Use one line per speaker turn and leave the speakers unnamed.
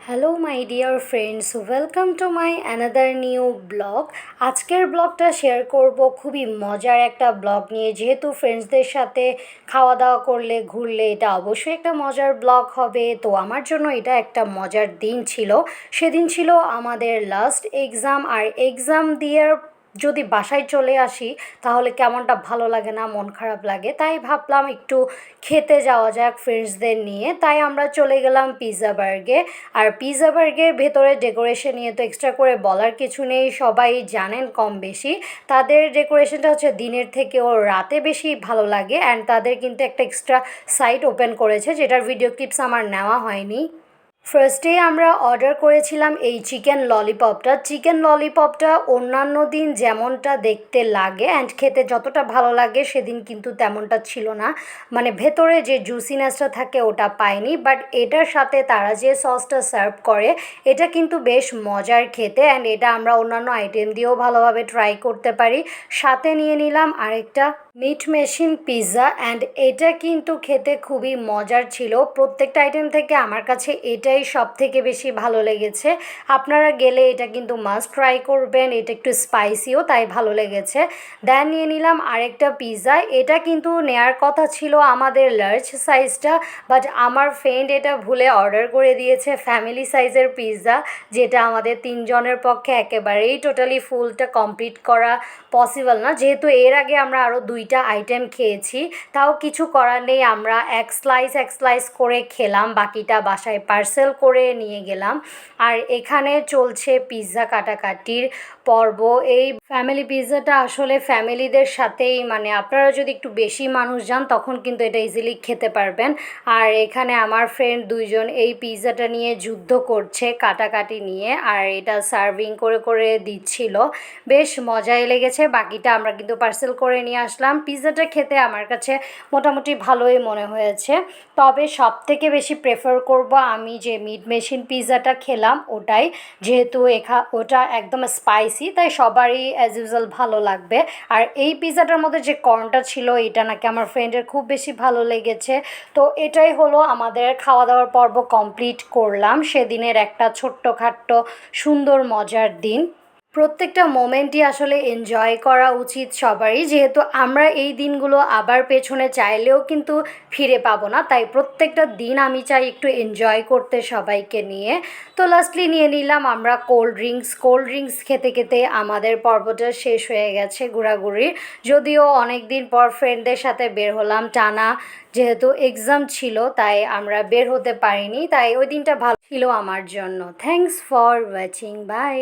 Hello my dear friends, welcome to my another new blog. আজকের ব্লগটা share করব খুবই মজার একটা ব্লগ নিয়ে। যেহেতু ফ্রেন্ডসদের সাথে খাওয়া দাওয়া করলে ঘুরলে এটা অবশ্যই একটা মজার ব্লগ হবে। তো আমার জন্য এটা একটা মজার দিন ছিল। সেদিন ছিল আমাদের লাস্ট এক্সাম, আর এক্সাম দিয়ে যদি বাসায় চলে আসি তাহলে কেমনটা ভালো লাগে না, মন খারাপ লাগে। তাই ভাবলাম একটু খেতে যাওয়া যাক ফ্রেন্ডসদের নিয়ে। তাই আমরা চলে গেলাম পিৎজা বার্গে। আর পিৎজা বার্গের ভেতরে ডেকোরেশন নিয়ে তো এক্সট্রা করে বলার কিছু নেই, সবাই জানেন কম বেশি। তাদের ডেকোরেশনটা হচ্ছে দিনের থেকেও রাতে বেশি ভালো লাগে। অ্যান্ড তাদের কিন্তু একটা এক্সট্রা সাইট ওপেন করেছে, যেটার ভিডিও ক্লিপস আমার নেওয়া হয়নি। ফার্স্টে আমরা অর্ডার করেছিলাম এই চিকেন ললিপপটা অন্যান্য দিন যেমনটা দেখতে লাগে অ্যান্ড খেতে যতটা ভালো লাগে সেদিন কিন্তু তেমনটা ছিল না। মানে ভেতরে যে জুসিনেসটা থাকে ওটা পাইনি, বাট এটার সাথে তারা যে সসটা সার্ভ করে এটা কিন্তু বেশ মজার খেতে। অ্যান্ড এটা আমরা অন্যান্য আইটেম দিয়েও ভালোভাবে ট্রাই করতে পারি। সাথে নিয়ে নিলাম আরেকটা মিট মেশিন পিৎজা, অ্যান্ড এটা কিন্তু খেতে খুবই মজার ছিল। প্রত্যেকটা আইটেম থেকে আমার কাছে এটাই সব থেকে বেশি ভালো লেগেছে। আপনারা গেলে এটা কিন্তু মাস্ট ট্রাই করবেন, এটা একটু স্পাইসিও তাই ভালো লেগেছে। দেন নিয়ে নিলাম আরেকটা পিৎজা। এটা কিন্তু নেয়ার কথা ছিল আমাদের লার্জ সাইজটা, বাট আমার ফ্রেন্ড এটা ভুলে অর্ডার করে দিয়েছে ফ্যামিলি সাইজের পিৎজা, যেটা আমাদের তিনজনের পক্ষে একেবারেই টোটালি ফুলটা কমপ্লিট করা পসিবল না। যেহেতু এর আগে আমরা আরও দুইটা আইটেম খেয়েছি, তাও কিছু করার নেই, আমরা এক স্লাইস করে খেলাম, বাকিটা বাসায় পার্সেল করে নিয়ে গেলাম। আর এখানে চলছে পিৎজা কাটাকাটির পর্ব। এই ফ্যামিলি পিৎজাটা আসলে ফ্যামিলিদের সাথেই, মানে আপনারা যদি একটু বেশি মানুষ যান তখন কিন্তু এটা ইজিলি খেতে পারবেন। আর এখানে আমার ফ্রেন্ড দুইজন এই পিৎজাটা নিয়ে যুদ্ধ করছে কাটাকাটি নিয়ে, আর এটা সার্ভিং করে করে দিচ্ছিল। বেশ মজাই লেগেছে। বাকিটা আমরা কিন্তু পার্সেল করে নিয়ে আসলাম। পিৎজাটা খেতে আমার কাছে মোটামুটি ভালোই মনে হয়েছে, তবে সব থেকে বেশি প্রেফার করব আমি যে মিট মেশিন পিৎজাটা খেলাম ওটাই। যেহেতু ওটা একদম স্পাইসি, তাই সবারই অ্যাজ ইউজুয়াল ভালো লাগবে। আর এই পিৎজাটার মধ্যে যে কর্নটা ছিল এটা নাকি আমার ফ্রেন্ডের খুব বেশি ভালো লেগেছে। তো এটাই হলো আমাদের খাওয়া দাওয়ার পর্ব কমপ্লিট করলাম সেদিনের একটা ছোট্টখাট্ট সুন্দর মজার দিন। প্রত্যেকটা মোমেন্টই আসলে এনজয় করা উচিত সবারই, যেহেতু আমরা এই দিনগুলো আবার পেছনে চাইলেও কিন্তু ফিরে পাবো না। তাই প্রত্যেকটা দিন আমি চাই একটু এনজয় করতে সবাইকে নিয়ে। তো লাস্টলি নিয়ে নিলাম আমরা কোল্ড ড্রিঙ্কস খেতে খেতে আমাদের পর্বটা শেষ হয়ে গেছে ঘোরাঘুরি। যদিও অনেক দিন পর ফ্রেন্ডদের সাথে বের হলাম টানা, যেহেতু এক্সাম ছিল তাই আমরা বের হতে পারিনি। তাই ওই দিনটা ভালো ছিল আমার জন্য। Thanks for watching, by.